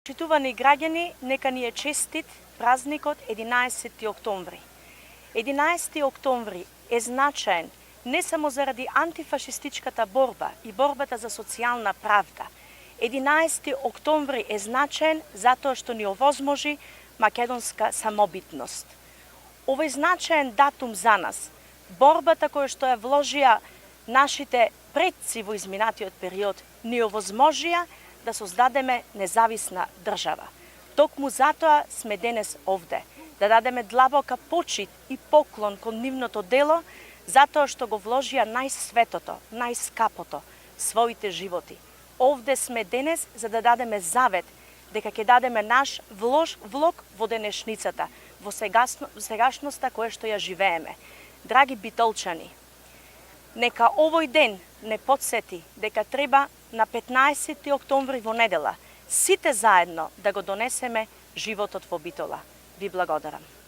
Почитувани граѓани, нека ни е честит празникот 11 октомври. 11 октомври е значаен не само заради антифашистичката борба и борбата за социјална правда. 11 октомври е значаен затоа што ни овозможи македонска самобитност. Овој значаен датум за нас, борбата која што ја вложија нашите предци во изминатиот период, ни овозможија да создадеме независна држава. Токму затоа сме денес овде, да дадеме длабока почит и поклон кон нивното дело, затоа што го вложија најсветото, најскапото, своите животи. Овде сме денес за да дадеме завет дека ќе дадеме наш влог во денешницата, во сегашноста која што ја живееме. Драги битолчани, нека овој ден не потсети дека треба на 15 октомври во недела сите заедно да го донесеме животот во Битола. Ви благодарам.